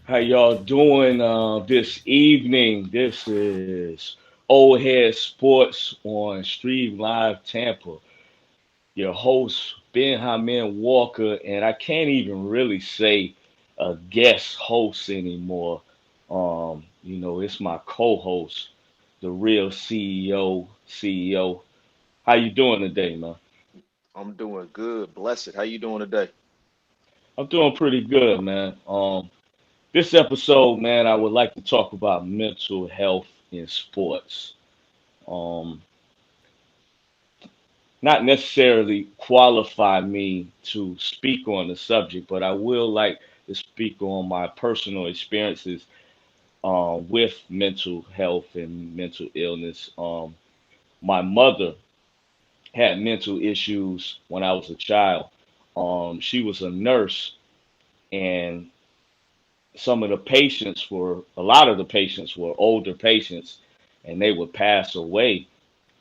How y'all doing this evening? This is Old Head Sports on Stream Live Tampa. Your host, Ben Haman Walker, and I can't even really say a guest host anymore. It's my co-host, the real CEO. CEO. How you doing today, man? I'm doing good. Blessed. How you doing today? I'm doing pretty good, man. This episode, man, I would like to talk about mental health in sports. Um, Not necessarily qualify me to speak on the subject, but I will like to speak on my personal experiences with mental health and mental illness. My mother had mental issues when I was a child. She was a nurse, and a lot of the patients were older patients, and they would pass away.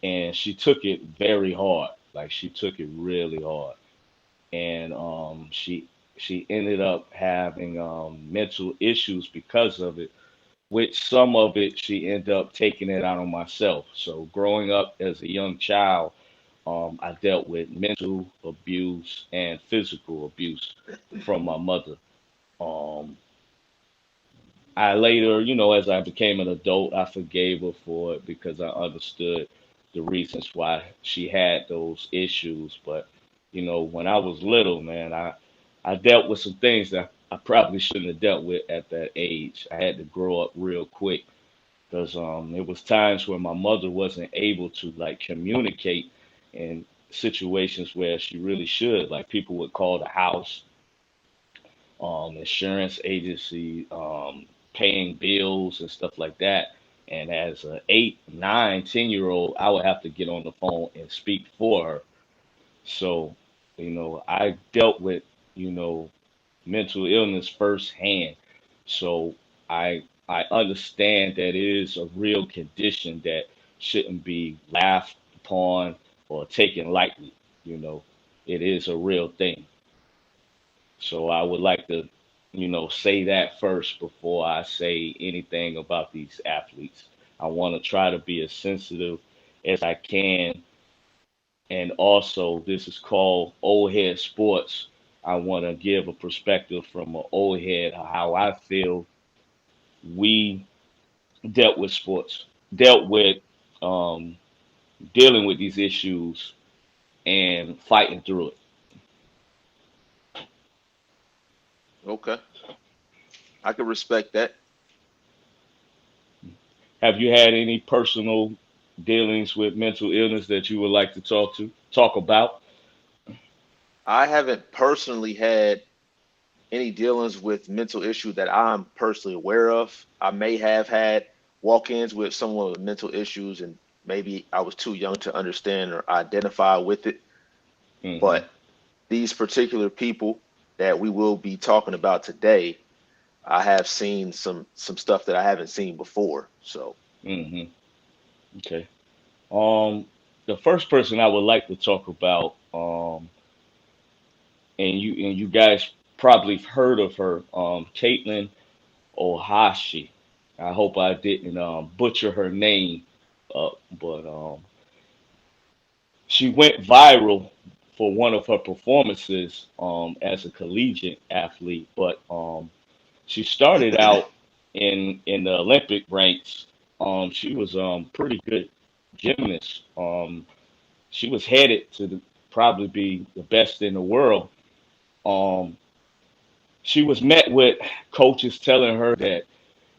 And she took it very hard. Like she took it really hard. And she ended up having mental issues because of it. Which some of it she ended up taking it out on myself. So growing up as a young child, I dealt with mental abuse and physical abuse from my mother. Um, I later, as I became an adult, I forgave her for it because I understood the reasons why she had those issues. But, when I was little, man, I dealt with some things that I probably shouldn't have dealt with at that age. I had to grow up real quick because it was times where my mother wasn't able to like communicate in situations where she really should. Like people would call the house, insurance agency, paying bills and stuff like that. And as a 8, 9, 10 year old, I would have to get on the phone and speak for her. So, I dealt with, you know, mental illness firsthand. So I understand that it is a real condition that shouldn't be laughed upon or taken lightly. You know, it is a real thing. So I would like to, say that first before I say anything about these athletes. I want to try to be as sensitive as I can. And also, this is called Old Head Sports. I want to give a perspective from an old head how I feel we dealt with sports, dealt with um, dealing with these issues and fighting through it. Okay, I can respect that. Have you had any personal dealings with mental illness that you would like to talk about? I haven't personally had any dealings with mental issue that I'm personally aware of. I may have had walk-ins with someone with mental issues, and maybe I was too young to understand or identify with it. Hmm. But these particular people that we will be talking about today, I have seen some stuff that I haven't seen before. So, Hmm. Okay. Um, the first person I would like to talk about, and you guys probably heard of her, Caitlin Ohashi. I hope I didn't butcher her name, but she went viral for one of her performances as a collegiate athlete. But she started out in the Olympic ranks. She was pretty good gymnast. She was headed to probably be the best in the world. Um, she was met with coaches telling her that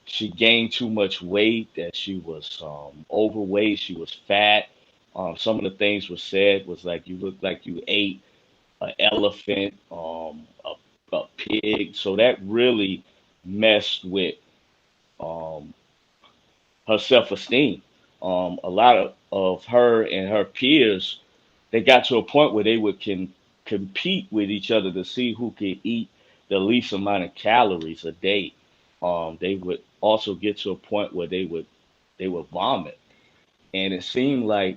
she gained too much weight, that she was overweight, she was fat. Some of the things were said was like you look like you ate an elephant, a pig. So that really messed with um, her self-esteem. A lot of her and her peers, they got to a point where they would can compete with each other to see who could eat the least amount of calories a day. They would also get to a point where they would vomit, and it seemed like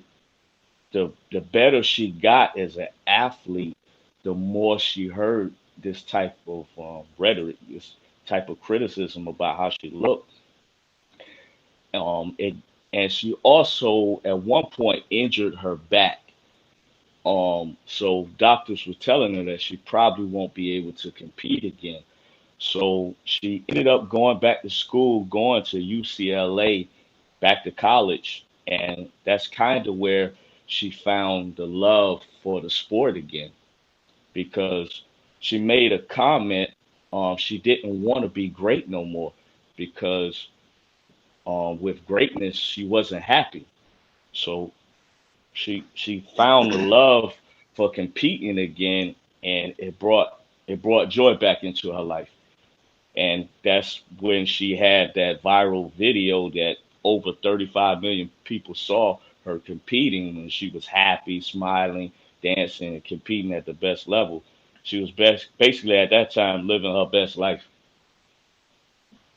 the better she got as an athlete, the more she heard this type of rhetoric, this type of criticism about how she looked. It, and she also at one point injured her back. So doctors were telling her that she probably won't be able to compete again. So she ended up going back to school, going to UCLA, back to college, and that's kind of where she found the love for the sport again because she made a comment. She didn't want to be great no more because with greatness she wasn't happy. So she found the love for competing again, and it brought joy back into her life. And that's when she had that viral video that over 35 million people saw her competing when she was happy, smiling, dancing, and competing at the best level. She was basically at that time living her best life.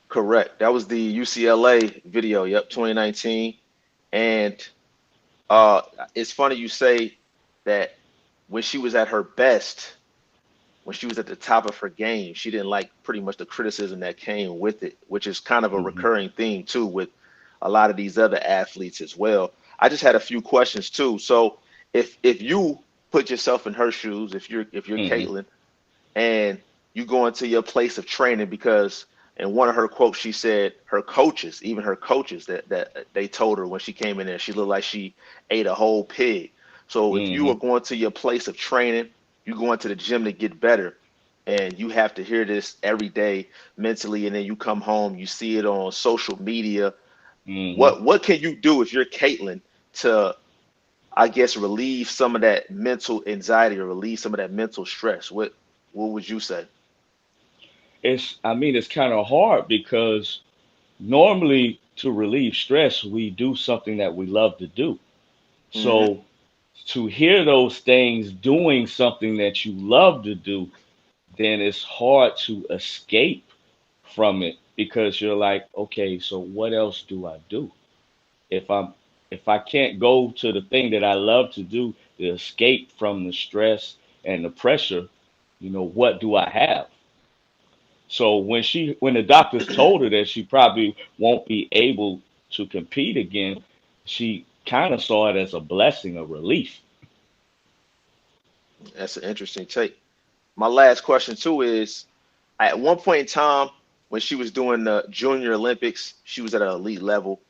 Correct. That was the UCLA video. Yep, 2019. And uh, it's funny you say that when she was at her best, when she was at the top of her game, she didn't like pretty much the criticism that came with it, which is kind of a Hmm. recurring theme too with a lot of these other athletes as well. I just had a few questions too. So if you put yourself in her shoes, if you're Hmm. Caitlin and you go into your place of training, because in one of her quotes she said her coaches, even her coaches, that they told her when she came in there she looked like she ate a whole pig. So if you Hmm. are going to your place of training, you go into the gym to get better, and you have to hear this every day mentally, and then you come home, you see it on social media. Hmm. What can you do if you're Caitlin to, I guess, relieve some of that mental anxiety or relieve some of that mental stress? What would you say? I mean, it's kind of hard because normally to relieve stress, we do something that we love to do. Hmm. So to hear those things doing something that you love to do, then it's hard to escape from it because you're like, okay, so what else do I do? If I'm if I can't go to the thing that I love to do to escape from the stress and the pressure, what do I have? So when the doctors told her that she probably won't be able to compete again, she kind of saw it as a blessing, a relief. That's an interesting take. My last question too is, at one point in time when she was doing the Junior Olympics, she was at an elite level.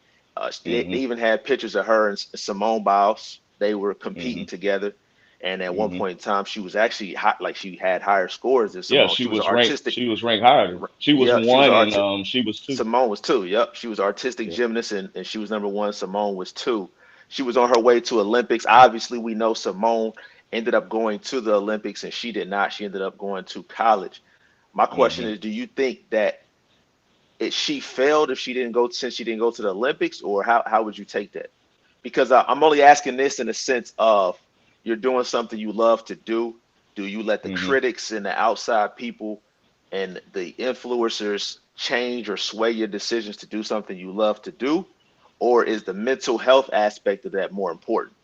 They Hmm. even had pictures of her and Simone Biles. They were competing Hmm. together, and at one Hmm. point in time, she was actually hot, like she had higher scores than Yeah, Simone. she She was was ranked. artistic. She was ranked higher. She was Yeah, she was one, and art. she was two. Simone was two. Yep, she was artistic Yeah. gymnast, and she was number one. Simone was two. She was on her way to Olympics. Obviously, we know Simone ended up going to the Olympics, and she did not. She ended up going to college. My question Hmm. is, do you think that she failed if she didn't go, since she didn't go to the Olympics, or how would you take that? Because I'm only asking this in the sense of, you're doing something you love to do. Do you let the Hmm. critics and the outside people and the influencers change or sway your decisions to do something you love to do? Or is the mental health aspect of that more important?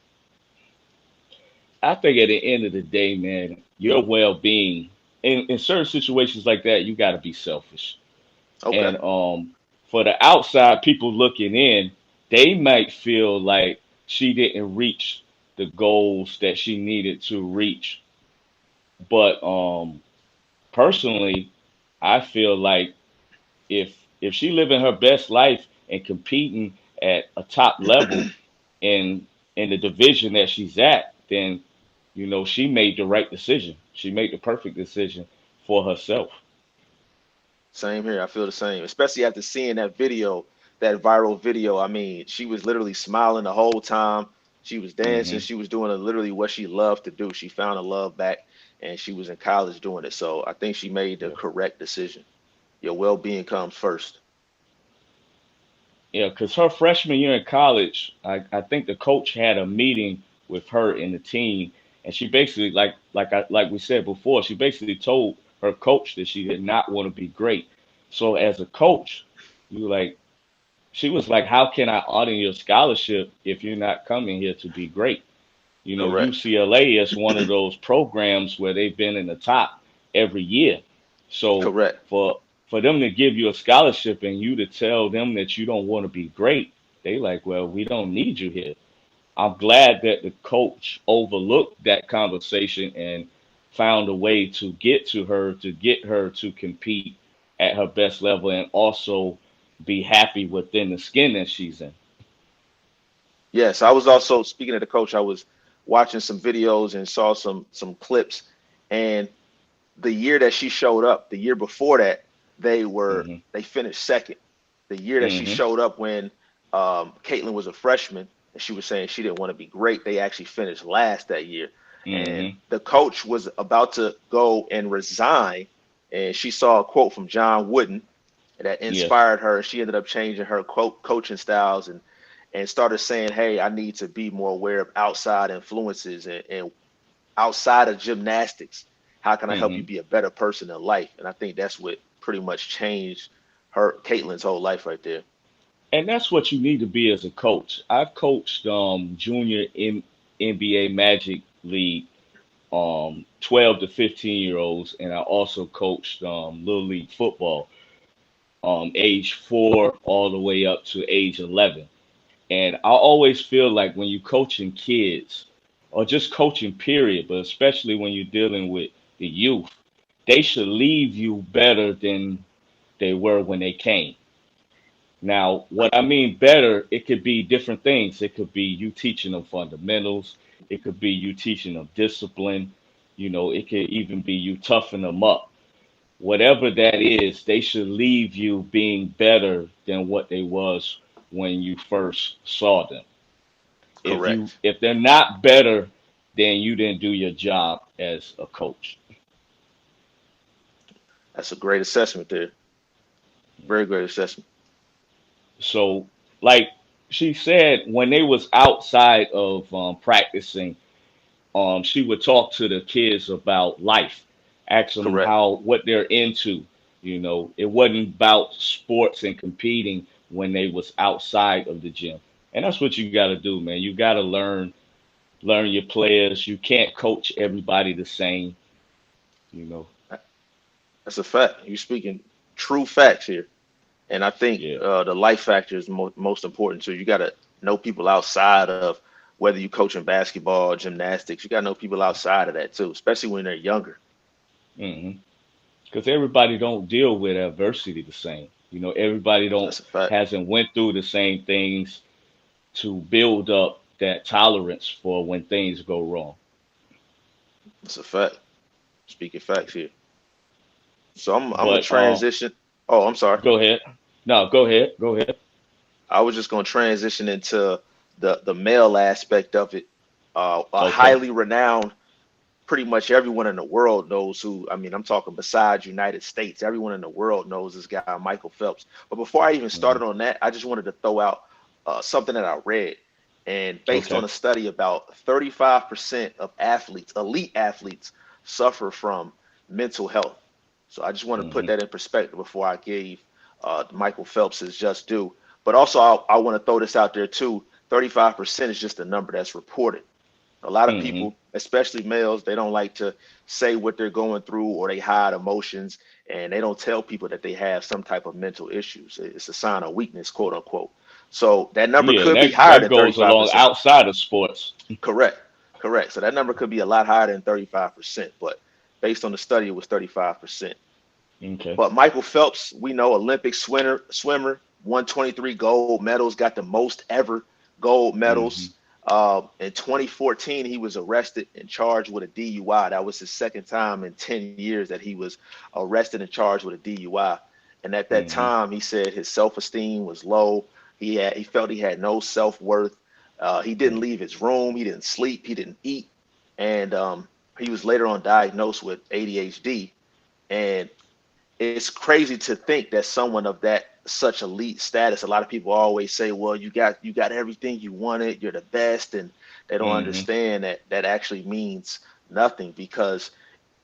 I think at the end of the day, man, your well-being in certain situations like that, you got to be selfish. Okay, And for the outside people looking in, they might feel like she didn't reach the goals that she needed to reach. But personally, I feel like if she living her best life and competing at a top level in the division that she's at, then she made the right decision. She made the perfect decision for herself. same here. I feel the same, especially after seeing that video, that viral video. I mean, she was literally smiling the whole time. She was dancing. Hmm. She was doing literally what she loved to do. She found a love back, and she was in college doing it. So I think she made the Yeah, correct decision. Your well-being comes first. yeah. Because her freshman year in college, I think the coach had a meeting with her and the team, and she basically like we said before, she basically told her coach that she did not want to be great. So as a coach, you like she was like, how can I honor your scholarship if you're not coming here to be great? Correct. UCLA is one of those programs where they've been in the top every year. So Correct. for For them to give you a scholarship and you to tell them that you don't want to be great, they like, well, we don't need you here. I'm glad that the coach overlooked that conversation and found a way to get to her, to get her to compete at her best level and also be happy within the skin that she's in. Yes, I was also speaking of the coach. I was watching some videos and saw some clips, and the year that she showed up, the year before that, Hmm. they finished second. The year that she Hmm. showed up when Caitlin was a freshman and she was saying she didn't want to be great, they actually finished last that year. And Hmm. the coach was about to go and resign, and she saw a quote from John Wooden that Yes. inspired her. She ended up changing her coaching styles and started saying, "Hey, I need to be more aware of outside influences and outside of gymnastics. How can I help you Hmm. be a better person in life?" And I think that's what pretty much changed her Caitlin's whole life right there. And that's what you need to be as a coach. I've coached junior NBA Magic League 12 to 15 year olds, and I also coached Little League football, age 4 all the way up to age 11. And I always feel like when you're coaching kids, or just coaching, period, but especially when you're dealing with the youth, they should leave you better than they were when they came. Now, what I mean better, it could be different things. It could be you teaching them fundamentals. It could be you teaching them discipline. It could even be you toughen them up. Whatever that is, they should leave you being better than what they was when you first saw them. Correct. If they're not better, then you didn't do your job as a coach. That's a great assessment there. Very great assessment. So, like she said, when they was outside of practicing, she would talk to the kids about life, ask them Correct. how what they're into. It wasn't about sports and competing when they was outside of the gym, and that's what you got to do, man. You got to learn your players. You can't coach everybody the same. You know, That's a fact. You're speaking true facts here. And I think yeah. the life factor is most important too. You got to know people outside of whether you coaching basketball, gymnastics. You got to know people outside of that too, especially when they're younger. Hmm. Because everybody don't deal with adversity the same. Everybody don't That's a fact. hasn't went through the same things to build up that tolerance for when things go wrong. That's a fact. Speaking facts here. So I'm gonna But transition. Oh, I'm sorry. go ahead. No, go ahead. Go ahead. I was just gonna transition into the male aspect of it. A Okay. highly renowned, pretty much everyone in the world knows who. I mean, I'm talking besides United States, everyone in the world knows this guy, Michael Phelps. But before I even Hmm. started on that, I just wanted to throw out something that I read, and based on Okay. a study, about 35% of athletes, elite athletes, suffer from mental health. So I just wanted to put Hmm. that in perspective before I gave Michael Phelps his just due. But also, I want to throw this out there too. 35% is just a number that's reported. A lot of Hmm. people, especially males, they don't like to say what they're going through or they hide emotions and they don't tell people that they have some type of mental issues. It's a sign of weakness, quote unquote. So that number Yeah, and could be higher that than goes along 35%. outside of sports. Correct. Correct. So that number could be a lot higher than 35%, but based on the study, it was 35%. Okay. But Michael Phelps, we know Olympic swimmer, won 23 gold medals, got the most ever gold Hmm. medals. In 2014, he was arrested and charged with a DUI. That was his second time in 10 years that he was arrested and charged with a DUI. And at that Hmm. time, he said his self-esteem was low. He felt he had no self-worth. He didn't leave his room. He didn't sleep. He didn't eat. And he was later on diagnosed with ADHD. And it's crazy to think that someone of that such elite status, a lot of people always say, well, you got everything you wanted, you're the best, and they don't Hmm. understand that that actually means nothing because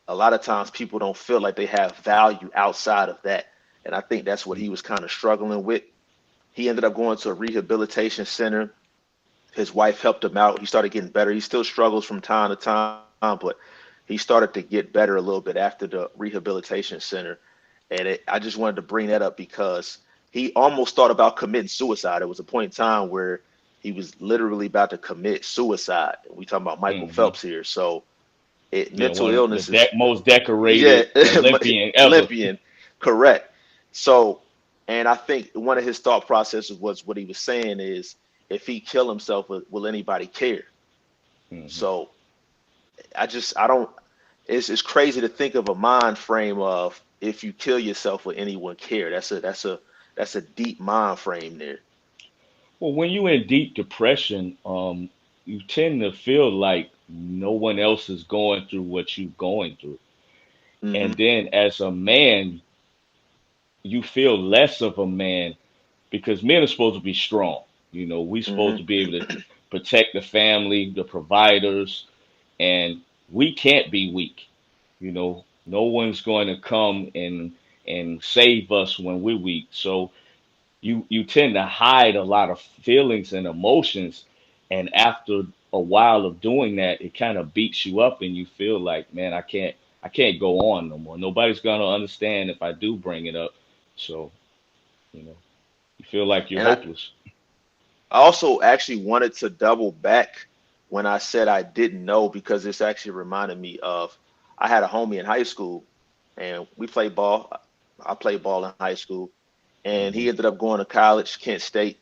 a lot of times people don't feel like they have value outside of that. And I think that's what he was kind of struggling with. He ended up going to a rehabilitation center. His wife helped him out. He started getting better. He still struggles from time to time, but he started to get better a little bit after the rehabilitation center. And I just wanted to bring that up because he almost thought about committing suicide. There was a point in time where he was literally about to commit suicide. We talking about Michael Hmm. Phelps here. So Yeah, mental one of the illness is, most yeah, decorated Olympian ever. Olympian, correct. So, and I think one of his thought processes was what he was saying is, if he kill himself, will anybody care? Hmm. So I don't. It's crazy to think of a mind frame of, if you kill yourself, will anyone care? That's a deep mind frame there. Well, when you're in deep depression, you tend to feel like no one else is going through what you're going through. Hmm. And then as a man, you feel less of a man because men are supposed to be strong. We're supposed Hmm. to be able to protect the family, the providers, and we can't be weak. No one's going to come and save us when we're weak. So you tend to hide a lot of feelings and emotions, and after a while of doing that, it kind of beats you up, and you feel like, man, I can't go on no more. Nobody's gonna understand if I do bring it up. So you know you feel like you're And hopeless. I also actually wanted to double back when I said I didn't know, because this actually reminded me of, I had a homie in high school and we played ball. I played ball in high school, and he Hmm. ended up going to college, Kent State.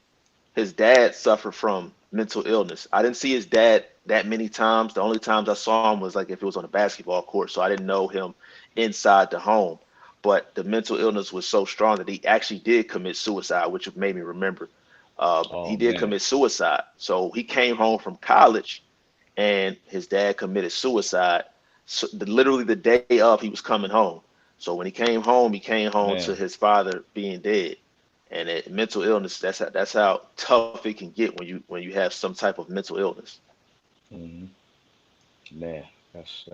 His dad suffered from mental illness. I didn't see his dad that many times. The only times I saw him was like if it was on a basketball court, so I didn't know him inside the home. But the mental illness was so strong that he actually did commit suicide, which made me remember. He Oh did man, commit suicide. So he came home from college, and his dad committed suicide. So literally the day of, he was coming home. So when he came home to man. his father being dead. And mental illness, that's how tough it can get when you have some type of mental illness. Hmm. Man, that's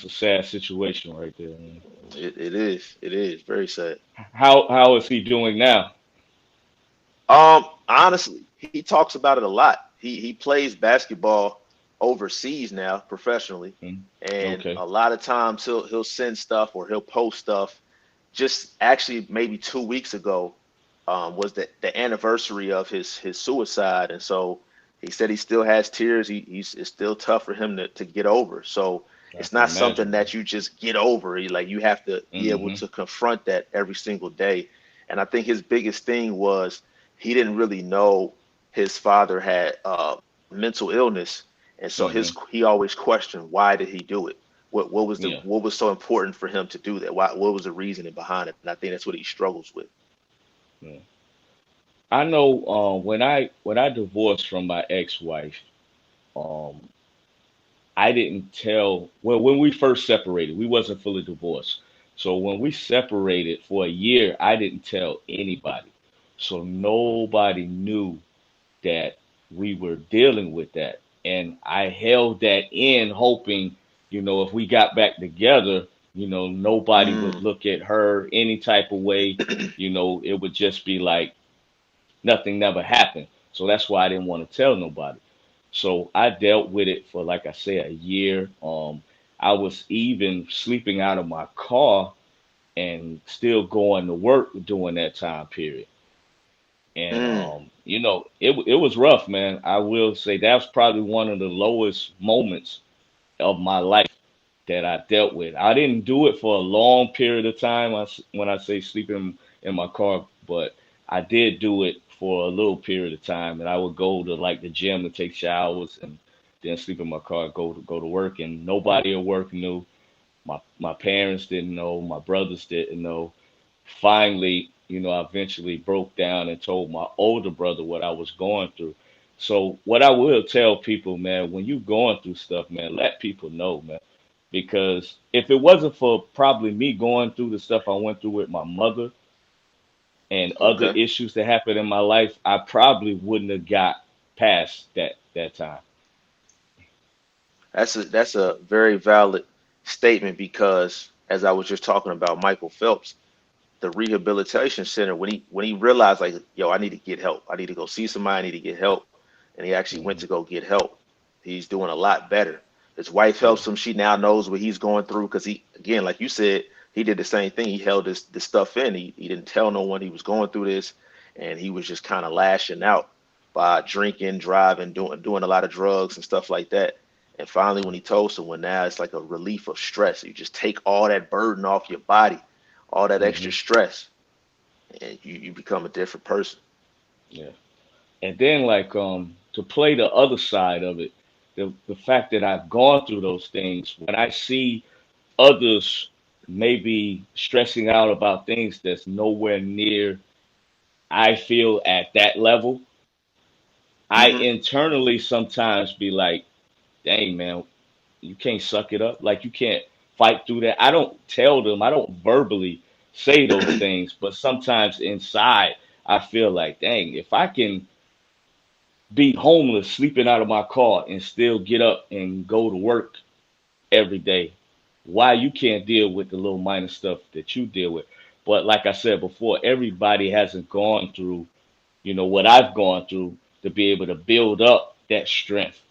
a sad situation right there, man. It is very sad. How is he doing now? Honestly, he talks about it a lot. He plays basketball overseas now professionally, Mm. and Okay. a lot of times he'll send stuff or he'll post stuff. Just actually maybe 2 weeks ago, was the anniversary of his suicide, and so he said he still has tears. It's still tough for him to get over. So I it's can not something imagine. that you just get over. Like, you have to be able Hmm. to confront that every single day. And I think his biggest thing was, he didn't really know his father had mental illness, and so Hmm. he always questioned, why did he do it? Yeah. What was so important for him to do that? What was the reasoning behind it? And I think that's what he struggles with. Yeah. I know when I divorced from my ex-wife, um, I didn't tell. Well, when we first separated, we wasn't fully divorced. So when we separated for a year, I didn't tell anybody. So nobody knew that we were dealing with that. And I held that in, hoping, if we got back together, nobody would Mm, look at her any type of way. It would just be like nothing never happened. So that's why I didn't want to tell nobody. So I dealt with it for, like I said, a year. I was even sleeping out of my car and still going to work during that time period. And mm. it was rough, man. I will say that was probably one of the lowest moments of my life that I dealt with. I didn't do it for a long period of time. When I say sleeping in my car, but I did do it for a little period of time, and I would go to like the gym to take showers and then sleep in my car, go to work, and nobody at work knew. My parents didn't know. My brothers didn't know. Finally, I eventually broke down and told my older brother what I was going through. So what I will tell people, man, when you going through stuff, man, let people know, man. Because if it wasn't for probably me going through the stuff I went through with my mother and other Okay, issues that happened in my life, I probably wouldn't have got past that time. that's a very valid statement, because as I was just talking about Michael Phelps, the rehabilitation center, when he realized, like, yo, I need to get help. I need to go see somebody. I need to get help. And he actually went to Hmm. go get help. He's doing a lot better. His wife Yeah. helps him. She now knows what he's going through, because he, again, like you said, he did the same thing. He held this stuff in. He didn't tell no one he was going through this, and he was just kind of lashing out by drinking, driving, doing a lot of drugs and stuff like that. And finally, when he told someone, now it's like a relief of stress. You just take all that burden off your body, all that extra Hmm. stress, and you become a different person. Yeah. And then like to play the other side of it, the fact that I've gone through those things, when I see others maybe stressing out about things that's nowhere near I feel at that level, I Hmm. internally sometimes be like, dang man, you can't suck it up. Like you can't fight through that. I don't tell them, I don't verbally say those things, but sometimes inside I feel like, dang, if I can be homeless, sleeping out of my car, and still get up and go to work every day, why you can't deal with the little minor stuff that you deal with? But like I said before, everybody hasn't gone through, what I've gone through to be able to build up that strength,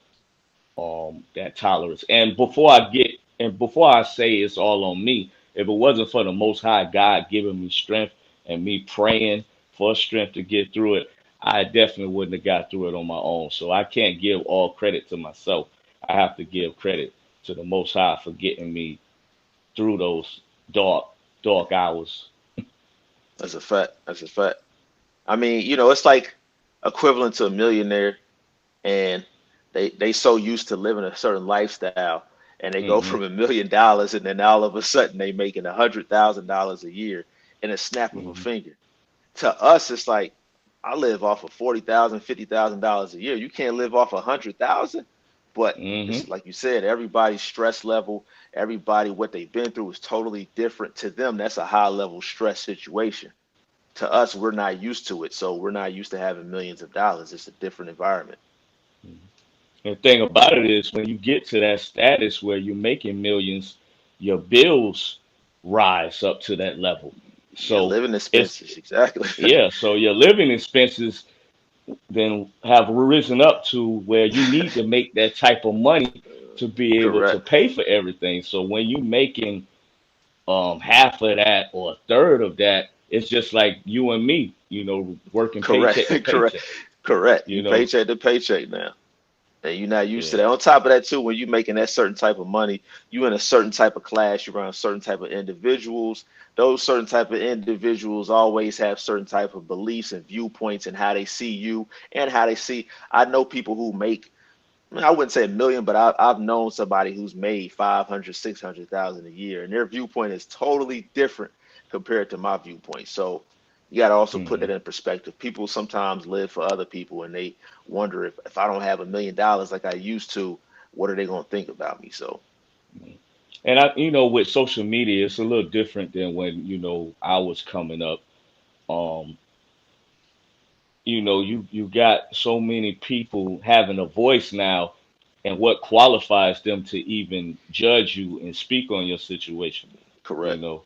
that tolerance. And before I say it's all on me, if it wasn't for the Most High God giving me strength and me praying for strength to get through it, I definitely wouldn't have got through it on my own. So I can't give all credit to myself. I have to give credit to the Most High for getting me through those dark, dark hours. That's a fact. That's a fact. I mean, it's like equivalent to a millionaire, and they so used to living a certain lifestyle, and they go Hmm. from $1 million, and then all of a sudden they making $100,000 a year in a snap of a Hmm. finger. To us, it's like I live off of 40,000, $50,000 a year. You can't live off 100,000, but Hmm. it's like you said, everybody's stress level, everybody what they've been through is totally different. To them, that's a high level stress situation. To us, we're not used to it, so we're not used to having millions of dollars. It's a different environment. And the thing about it is, when you get to that status where you're making millions, your bills rise up to that level. Your So living it's expenses, exactly. yeah. So your living expenses then have risen up to where you need to make that type of money to be able to Correct. pay for everything. So when you're making half of that or a third of that, it's just like you and me, working paycheck to Correct. Correct. paycheck. Correct. You You know, paycheck to paycheck now. And you're not used to yeah. that. On top of that, too, when you're making that certain type of money, you in a certain type of class, you're around certain type of individuals. Those certain type of individuals always have certain type of beliefs and viewpoints and how they see you and how they see. I know people who make, I mean, I wouldn't say a million, but I've known somebody who's made 500, 600,000 a year, and their viewpoint is totally different compared to my viewpoint. So you got to also put Hmm. that in perspective. People sometimes live for other people, and they wonder if I don't have $1 million like I used to, what are they going to think about me? So And with social media, it's a little different than when, I was coming up. Um, you got so many people having a voice now, and what qualifies them to even judge you and speak on your situation. You correct. know,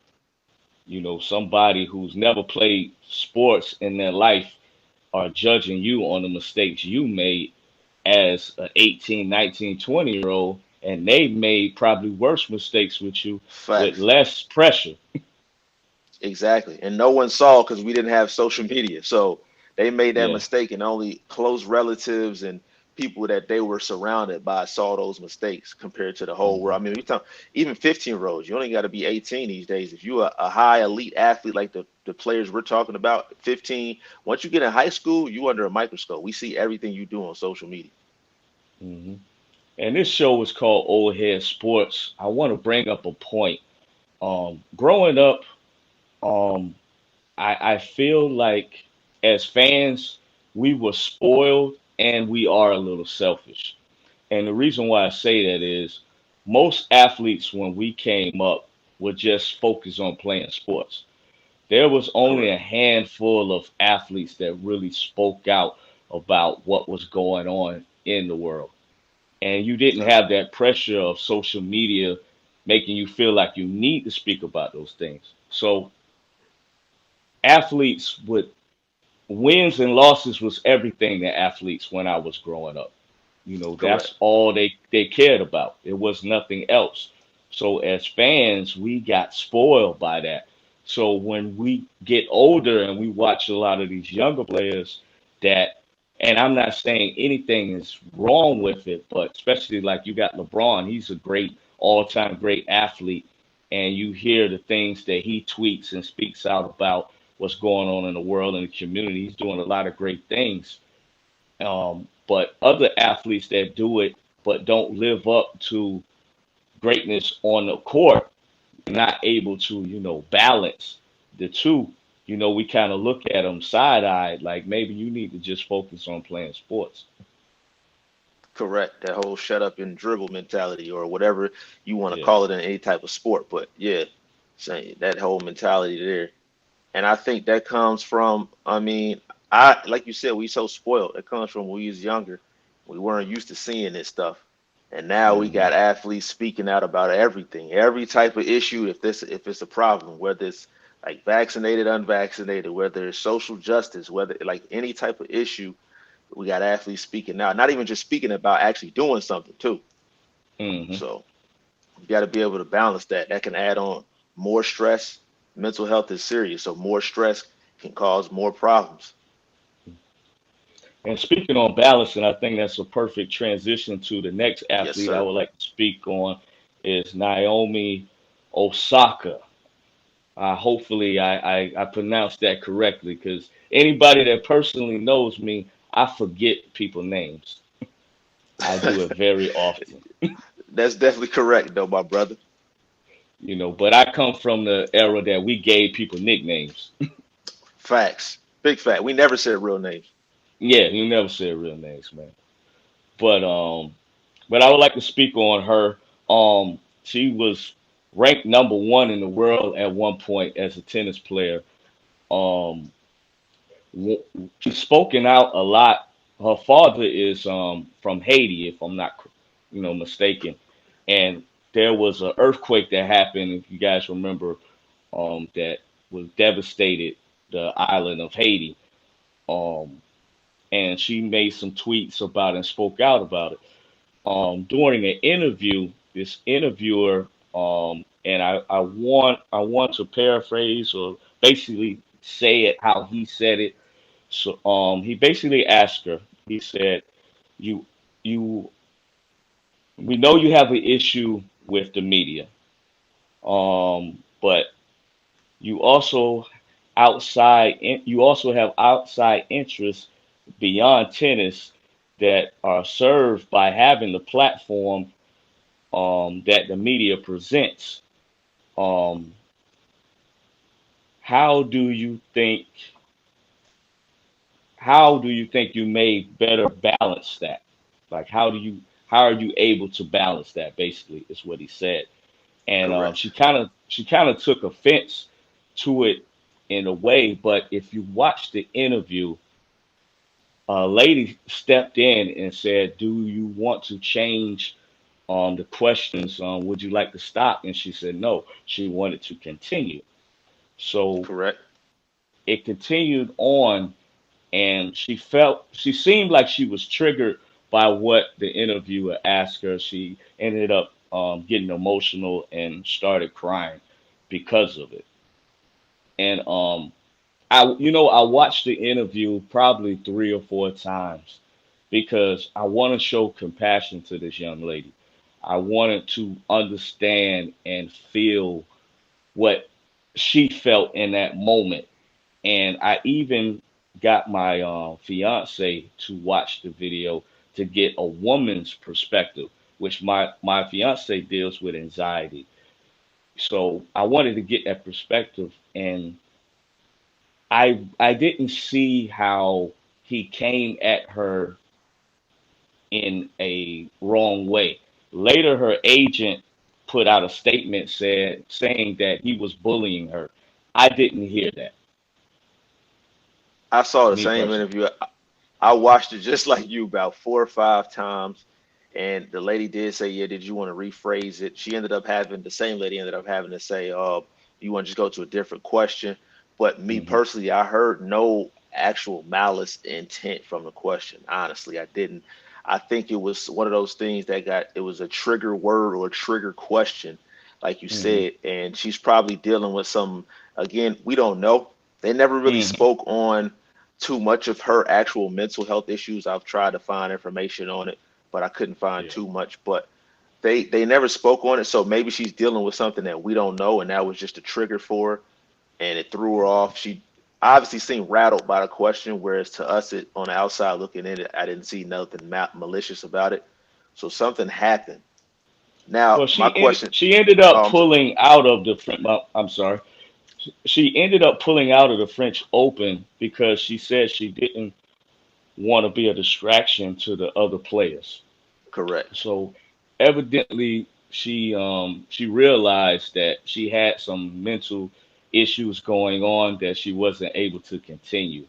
somebody who's never played sports in their life are judging you on the mistakes you made as an 18, 19, 20-year old, and they made probably worse mistakes with you with Facts. less pressure. Exactly. And no one saw because we didn't have social media. So they made that Yeah. mistake, and only close relatives and people that they were surrounded by saw those mistakes compared to the whole world. I Hmm. mean, we talk even 15-year-olds, you only got to be 18 these days. If you're a high elite athlete like the players we're talking about, 15, once you get in high school, you under a microscope. We see everything you do on social media. Hmm. And this show is called Old Head Sports. I want to bring up a point. Growing up, um, I feel like as fans, we were spoiled and we are a little selfish. And the reason why I say that is most athletes, when we came up, were just focused on playing sports. There was only Correct. a handful of athletes that really spoke out about what was going on in the world. And you didn't have that pressure of social media making you feel like you need to speak about those things. So athletes would wins and losses was everything to athletes when I was growing up. Correct. That's all they cared about. It was nothing else. So as fans, we got spoiled by that. So when we get older and we watch a lot of these younger players that, and I'm not saying anything is wrong with it, but especially like you got LeBron, he's a great all-time great athlete, and you hear the things that he tweets and speaks out about what's going on in the world and the community. He's doing a lot of great things. But other athletes that do it but don't live up to greatness on the court, not able to, balance the two, we kind of look at them side eyed, like maybe you need to just focus on playing sports. Correct. That whole shut up and dribble mentality, or whatever you want to Yeah. call it in any type of sport. But yeah, saying that whole mentality there. And I think that comes from, I mean, I like you said, we so spoiled. It comes from when we was younger. We weren't used to seeing this stuff. And now we Hmm. got athletes speaking out about everything, every type of issue, if it's a problem, whether it's like vaccinated, unvaccinated, whether it's social justice, whether like any type of issue, we got athletes speaking out, not even just speaking about, actually doing something too. Hmm. So you got to be able to balance that. That can add on more stress. Mental health is serious, so more stress can cause more problems. And speaking on balancing, I think that's a perfect transition to the next Yes, athlete I sir. would like to speak on is Naomi Osaka. Hopefully, I pronounced that correctly because anybody that personally knows me, I forget people names. I do it very often, That's definitely correct, though, my brother. but I come from the era that we gave people nicknames. Facts. Big fact. We never said real names. Yeah, you never said real names, man. But I would like to speak on her. She was ranked number one in the world at one point as a tennis player. Um, she's spoken out a lot. Her father is from Haiti, if I'm not, mistaken. And there was an earthquake that happened, if you guys remember, that was devastated the island of Haiti. Um, and she made some tweets about it and spoke out about it. During an interview, this interviewer, and I want to paraphrase or basically say it how he said it. So he basically asked her. He said, "You you we know you have an issue with the media, but you also you also have outside interests beyond tennis that are served by having the platform that the media presents. Um, how do you think how do you think you may better balance that? Like how are you able to balance that? Basically, is what he said. And Correct. she kind of took offense to it in a way. But if you watch the interview, a lady stepped in and said, "Do you want to change the questions? Would you like to stop?" And she said no. She wanted to continue. So Correct. it continued on, and she seemed like she was triggered by what the interviewer asked her. She ended up getting emotional and started crying because of it. And I watched the interview probably 3 or 4 times because I want to show compassion to this young lady. I wanted to understand and feel what she felt in that moment. And I even got my fiance to watch the video to get a woman's perspective, which my fiance deals with anxiety. So I wanted to get that perspective, and I didn't see how he came at her in a wrong way. Later, her agent put out a statement saying that he was bullying her. I didn't hear that, I saw the me same personally. interview. I watched it just like you about 4 or 5 times. And the lady did say, "Yeah, did you want to rephrase it?" She ended up having the same lady ended up having to say, you want to just go to a different question." But me Hmm. personally, I heard no actual malice intent from the question. Honestly, I didn't. I think it was one of those things that got it was a trigger word or a trigger question. like you Hmm. said, and she's probably dealing with some. Again, we don't know. They never really Hmm. spoke on too much of her actual mental health issues. I've tried to find information on it, but I couldn't find Yeah. too much. But they never spoke on it, so maybe she's dealing with something that we don't know, and that was just a trigger for her, and it threw her off. She obviously seemed rattled by the question, whereas to us, it on the outside looking in, it, I didn't see nothing malicious about it. So something happened. Now, Well, my question. she ended up Oh, I'm sorry. pulling out of the French. I'm sorry. She ended up pulling out of the French Open because she said she didn't want to be a distraction to the other players. Correct. So evidently she realized that she had some mental issues going on that she wasn't able to continue.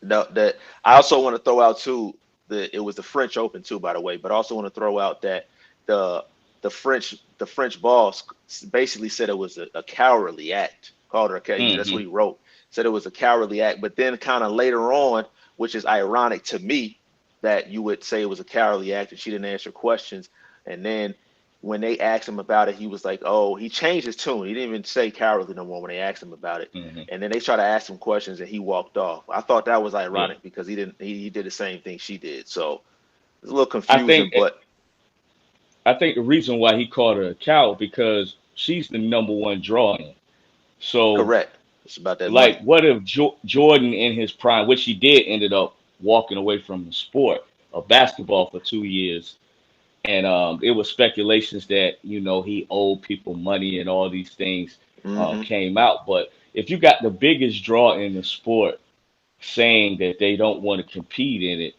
No, that I also want to throw out too. It was the French Open too, by the way. But I also want to throw out that the the French boss basically said it was a cowardly act. Called her. That's what Hmm. he wrote. Said it was a cowardly act. But then kind of later on, which is ironic to me, that you would say it was a cowardly act and she didn't answer questions. And then when they asked him about it, he was like, "Oh," he changed his tune. He didn't even say cowardly no more when they asked him about it. Hmm. And then they tried to ask him questions and he walked off. I thought that was Yeah. ironic because he did the same thing she did. So it's a little I confusing, think but I think the reason why he called her a coward because she's the number one drawing. So correct. It's about that like, money. what if Jordan in his prime, which he did, ended up walking away from the sport of basketball for 2 years, and it was speculations that he owed people money and all these things Hmm. came out. But if you got the biggest draw in the sport saying that they don't want to compete in it,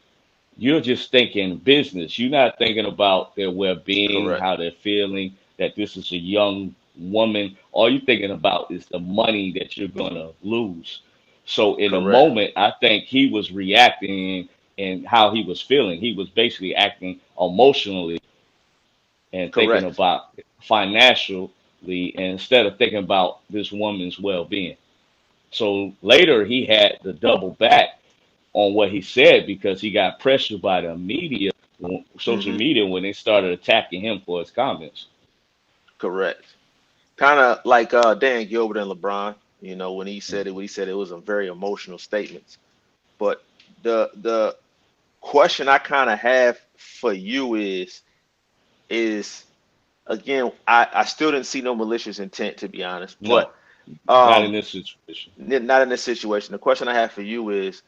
you're just thinking business. You're not thinking about their well-being, Correct. how they're feeling, that this is a young woman. All you're thinking about is the money that you're going to lose. So in a Correct. moment, I think he was reacting and how he was feeling. He was basically acting emotionally and thinking Correct. about financially and instead of thinking about this woman's well-being. So later he had to double back on what he said because he got pressured by the media, social Hmm. media, when they started attacking him for his comments. Correct. Kind of like Dan Gilbert and LeBron. When he said it was a very emotional statements. But the question I kind of have for you is again, I still didn't see no malicious intent to be honest, but No, not in um, this situation. not in this situation. The question I have for you is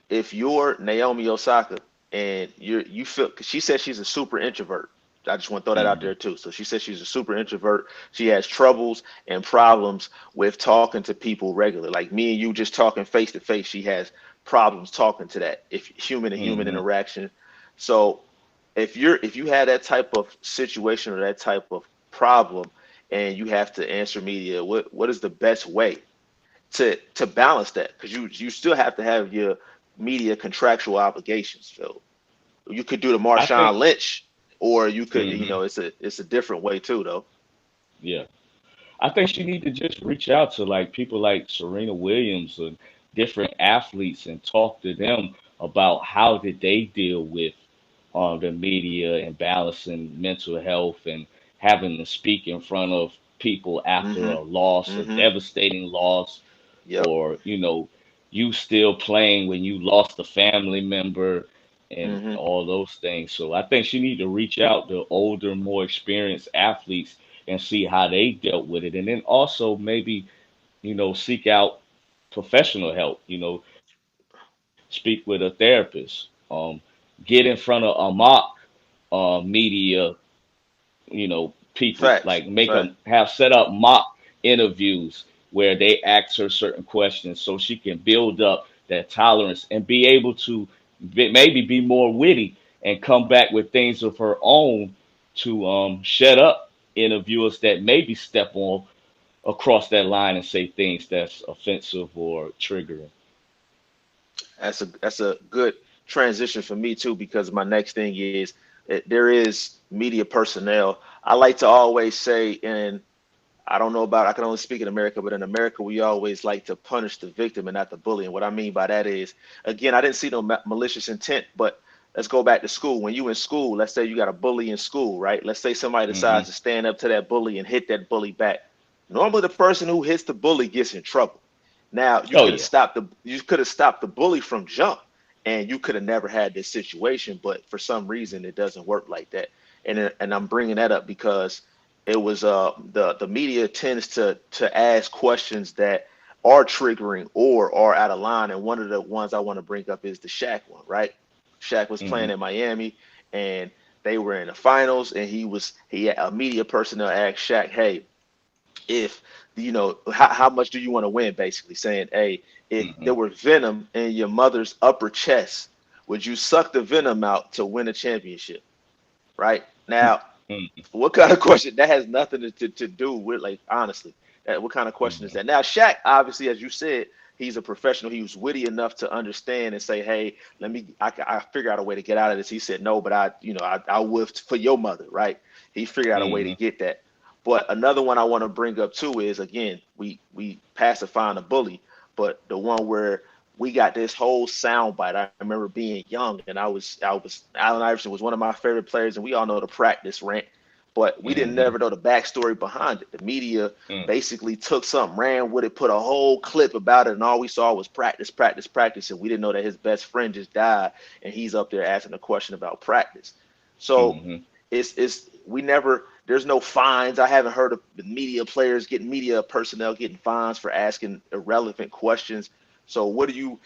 if you're Naomi Osaka and you feel, cause she says she's a super introvert. I just want to throw that out Hmm. there too. So she says she's a super introvert. She has troubles and problems with talking to people regularly. Like me and you just talking face to face, she has problems talking to that. If human to human Hmm. interaction. So if you had that type of situation or that type of problem and you have to answer media, what is the best way to balance that because you still have to have your media contractual obligations. So you could do the I think, Marshawn Lynch, or you could hmm it's a different way too though. yeah, I think she need to just reach out to like people like Serena Williams and different athletes and talk to them about how did they deal with the media and balancing mental health and having to speak in front of people after Mm-hmm. a loss, a Mm-hmm. devastating loss, Yep. or you still playing when you lost a family member and Mm-hmm. all those things. So I think she need to reach out to older, more experienced athletes and see how they dealt with it, and then also maybe seek out professional help. Speak with a therapist. Get in front of a mock media, people Facts. like make Fact. them have set up mock interviews where they ask her certain questions so she can build up that tolerance and be able to maybe be more witty and come back with things of her own to shut up interviewers that maybe step on across that line and say things that's offensive or triggering. That's a good transition for me too because my next thing is there is media personnel. I like to always say, and I don't know about, I can only speak in America, but in America, we always like to punish the victim and not the bully. And what I mean by that is, again, I didn't see no malicious intent, but let's go back to school. When you in school, let's say you got a bully in school, right? Let's say somebody Hmm. decides to stand up to that bully and hit that bully back. Normally, the person who hits the bully gets in trouble. Now, Oh yeah. you could have stopped the bully from jump, and you could have never had this situation. But for some reason, it doesn't work like that. And I'm bringing that up because it was the media tends to ask questions that are triggering or are out of line. And one of the ones I want to bring up is the Shaq one, right? Shaq was Hmm. playing in Miami, and they were in the finals, and he had a media personnel asked Shaq, "Hey, if how much do you want to win?" Basically saying, "Hey, if Hmm. there were venom in your mother's upper chest, would you suck the venom out to win a championship?" Right now, what kind of question that has nothing to do with, like, honestly, what kind of question is Hmm. that? Now, Shaq, obviously, as you said, he's a professional. He was witty enough to understand and say, "Hey, I figure out a way to get out of this." He said, "No, but I would for your mother," right? He figured out a way to Hmm. get that. But another one I want to bring up too is, again, we pacifying a bully, but the one where we got this whole sound bite. I remember being young, and I was Allen Iverson was one of my favorite players, and we all know the practice rant, but we didn't Hmm. never know the backstory behind it. The media Hmm. basically took something, ran with it, put a whole clip about it, and all we saw was practice, practice, practice, and we didn't know that his best friend just died, and he's up there asking a question about practice. So Hmm. it's we never there's no fines. I haven't heard of the media personnel getting fines for asking irrelevant questions. So what do you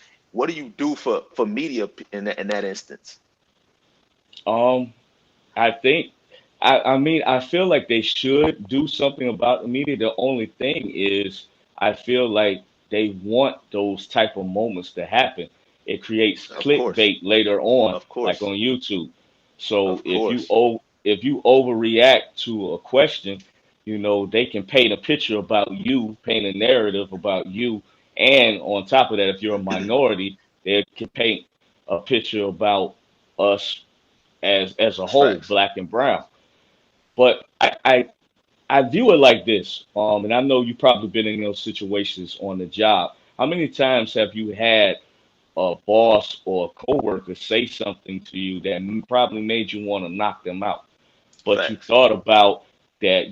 do for media in that instance? Um, I think, I mean, I feel like they should do something about the media. The only thing is, I feel like they want those type of moments to happen. It creates Of course, clickbait later on, of like course, on YouTube. So of course. if you overreact to a question, they can paint a picture about you, paint a narrative about you, and on top of that, if you're a minority, they can paint a picture about us as a That's whole, facts. black and brown. But I view it like this, and I know you've probably been in those situations on the job. How many times have you had a boss or a coworker say something to you that probably made you want to knock them out? But you Facts. thought about that,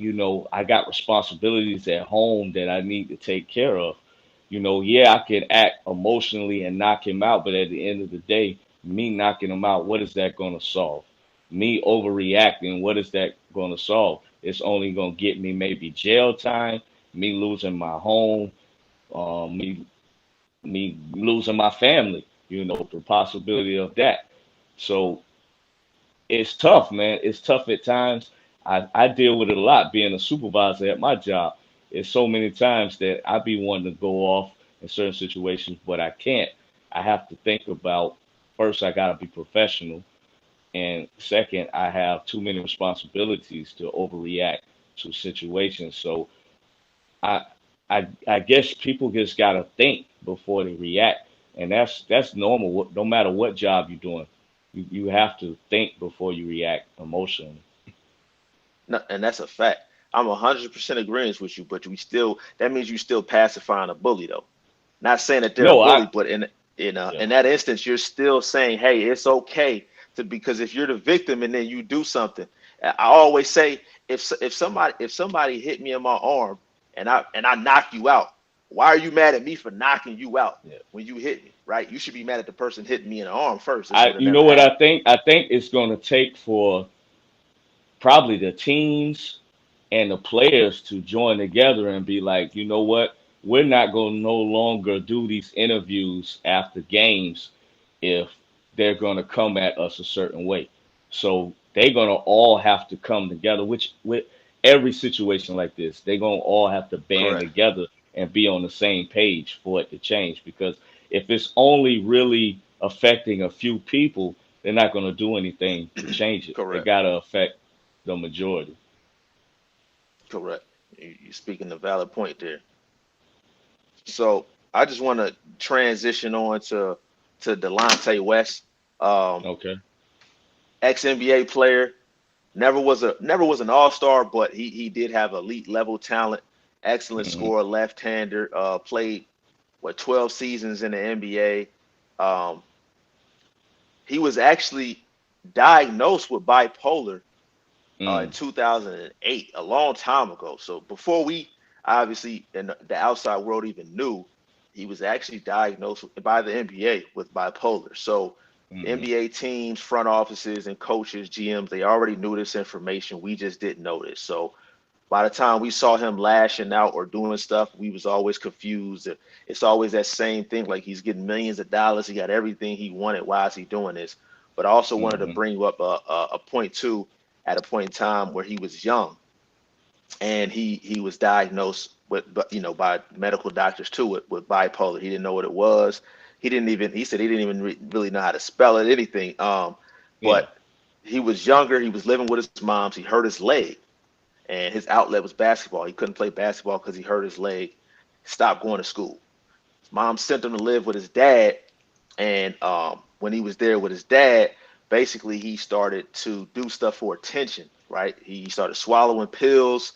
I got responsibilities at home that I need to take care of. Yeah, I can act emotionally and knock him out, but at the end of the day, me knocking him out, what is that going to solve? Me overreacting, what is that going to solve? It's only going to get me maybe jail time, me losing my home, me losing my family, the possibility of that. So it's tough, man. It's tough at times. I deal with it a lot being a supervisor at my job. It's so many times that I be wanting to go off in certain situations, but I can't. I have to think about first, I got to be professional. And second, I have too many responsibilities to overreact to situations. So I, I guess people just got to think before they react. And that's normal. No matter what job you're doing, you have to think before you react emotionally. No, and that's a fact. I'm 100% agreeing with you, but that means you still pacifying a bully though. Not saying that they're a No, bully, but in yeah. in that instance, you're still saying, "Hey, it's okay to," because if you're the victim and then you do something, I always say, if somebody hit me in my arm and I knock you out, why are you mad at me for knocking you out Yeah. when you hit me, right? You should be mad at the person hitting me in the arm first. This would have You never know what I happened. think? I think it's going to take for probably the teams and the players to join together and be like, you know what? We're not going to no longer do these interviews after games if they're going to come at us a certain way. So they're going to all have to come together, which with every situation like this, they're going to all have to band Correct. together and be on the same page for it to change. Because if it's only really affecting a few people, they're not going to do anything to change it. It Correct. got to affect the majority. Correct. You're speaking a valid point there. So I just want to transition on to Delante West, um, Okay. ex NBA player. Never was an All Star, but he did have elite level talent. Excellent Hmm. scorer, left hander. Played 12 seasons in the NBA. Um, he was actually diagnosed with bipolar in Mm, 2008, a long time ago. So before we obviously in the outside world even knew, he was actually diagnosed by the NBA with bipolar. So mm, NBA teams, front offices, and coaches, GMs, they already knew this information. We just didn't know this. So by the time we saw him lashing out or doing stuff, we was always confused. It's always that same thing, like he's getting millions of dollars, he got everything he wanted. Why is he doing this? But I also wanted to mm, bring you up a point too, at a point in time where he was young and he was diagnosed with, by medical doctors too, with bipolar. He didn't know what it was. He said he didn't even really know how to spell it, anything. yeah, But he was younger. He was living with his moms. He hurt his leg, and his outlet was basketball. He couldn't play basketball because he hurt his leg. Stopped going to school. His mom sent him to live with his dad, and when he was there with his dad, basically he started to do stuff for attention. Right? He started swallowing pills.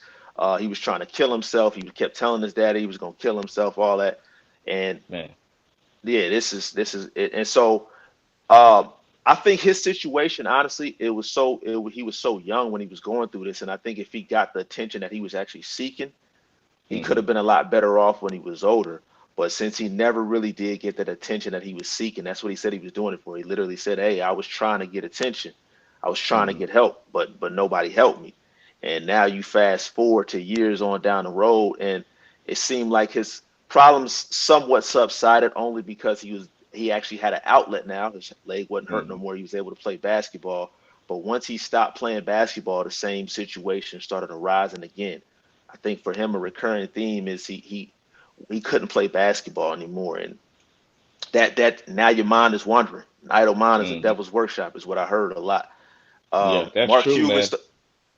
He was trying to kill himself. He kept telling his dad he was going to kill himself. All that, and man. yeah, this is it. And so um, I think his situation, honestly, he was so young when he was going through this, and I think if he got the attention that he was actually seeking, he could Mm-hmm, have been a lot better off when he was older. But since he never really did get that attention that he was seeking, that's what he said he was doing it for. He literally said, "Hey, I was trying to get attention. I was trying to mm-hmm, get help, but nobody helped me." And now you fast forward to years on down the road, and it seemed like his problems somewhat subsided only because he actually had an outlet now. His leg wasn't hurt no mm-hmm. more. He was able to play basketball. But once he stopped playing basketball, the same situation started arising again. I think for him a recurring theme is he couldn't play basketball anymore, and that now your mind is wandering. An idle mind is a Mm-hmm. devil's workshop, is what I heard a lot. Yeah, that's Mark true, Cuban, man.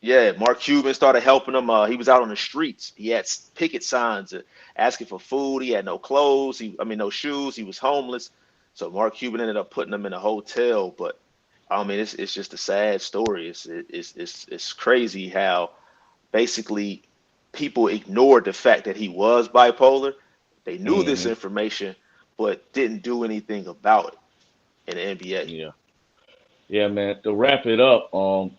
yeah, Mark Cuban started helping him. He was out on the streets. He had picket signs asking for food. He had no clothes. No shoes. He was homeless. So Mark Cuban ended up putting him in a hotel. But I mean, it's just a sad story. It's crazy how basically people ignored the fact that he was bipolar. They knew this Mm-hmm. information, but didn't do anything about it in the NBA. Yeah. Yeah, man. To wrap it up,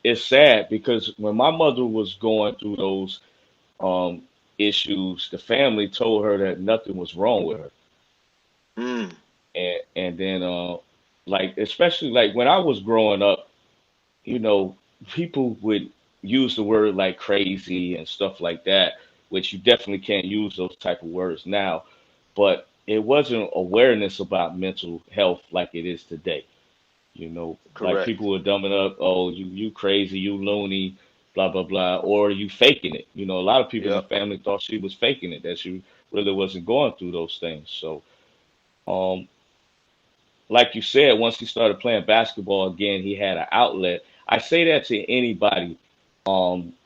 it's sad because when my mother was going through those um issues, the family told her that nothing was wrong with her. Mm, And then like especially like when I was growing up, you know, people would use the word like crazy and stuff like that, which you definitely can't use those type of words now. But it wasn't awareness about mental health like it is today. You know, like correct. people were dumbing up, oh, you crazy, you loony, blah blah blah, or you faking it. You know, a lot of people in the Yep. family thought she was faking it, that she really wasn't going through those things. So, um, like you said, once he started playing basketball again, he had an outlet. I say that to anybody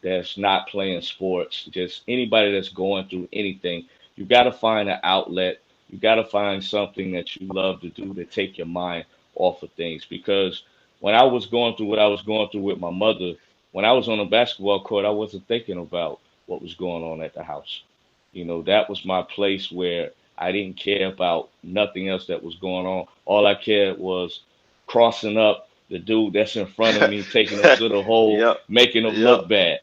that's not playing sports, just anybody that's going through anything. You got to find an outlet. You got to find something that you love to do to take your mind off of things. Because when I was going through what I was going through with my mother, when I was on a basketball court, I wasn't thinking about what was going on at the house. You know, that was my place where I didn't care about nothing else that was going on. All I cared was crossing up the dude that's in front of me, taking him to the hole, Yep. making him Yep. look bad.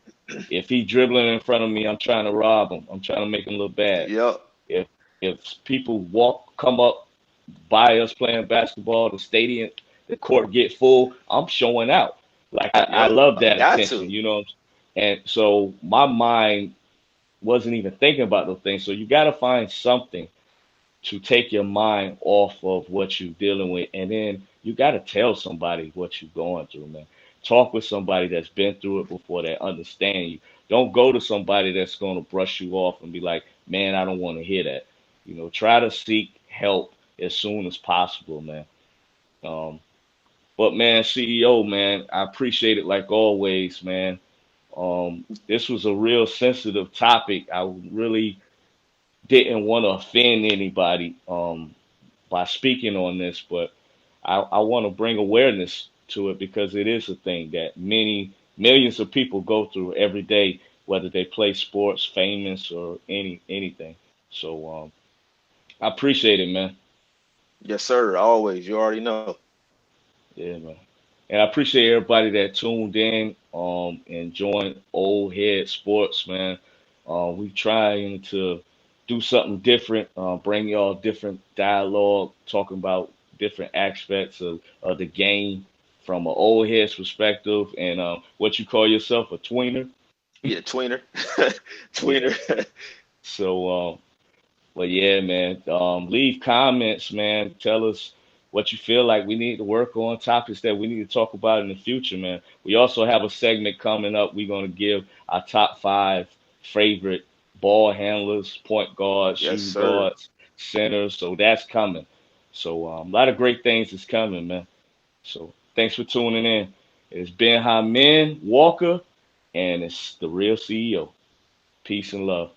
If he dribbling in front of me, I'm trying to rob him. I'm trying to make him look bad. Yep. If people come up by us playing basketball, the stadium, the court get full, I'm showing out. Like I Yep. love I that got attention, to. you know. And so my mind wasn't even thinking about those things. So you got to find something to take your mind off of what you're dealing with. And then you got to tell somebody what you're going through, man. Talk with somebody that's been through it before, that understand you. Don't go to somebody that's going to brush you off and be like, man, I don't want to hear that. You know, try to seek help as soon as possible, man. Um, but man, CEO, man, I appreciate it like always, man. This was a real sensitive topic. I really didn't want to offend anybody by speaking on this, but I want to bring awareness to it because it is a thing that many millions of people go through every day, whether they play sports, famous, or anything. So I appreciate it, man. Yes, sir. Always. You already know. Yeah, man. And I appreciate everybody that tuned in and joined Old Head Sports, man. We trying to do something different, bring y'all different dialogue, talking about different aspects of the game from an old head's perspective and what you call yourself, a tweener. Yeah, tweener, Yeah. tweener. So, but yeah, man, leave comments, man. Tell us what you feel like we need to work on, topics that we need to talk about in the future, man. We also have a segment coming up. We're going to give our top five favorite ball handlers, point guards, Yes, shooting sir. guards, centers. So that's coming. So a lot of great things is coming, man. So thanks for tuning in. It's Ben Hamin Walker, and it's the real CEO. Peace and love.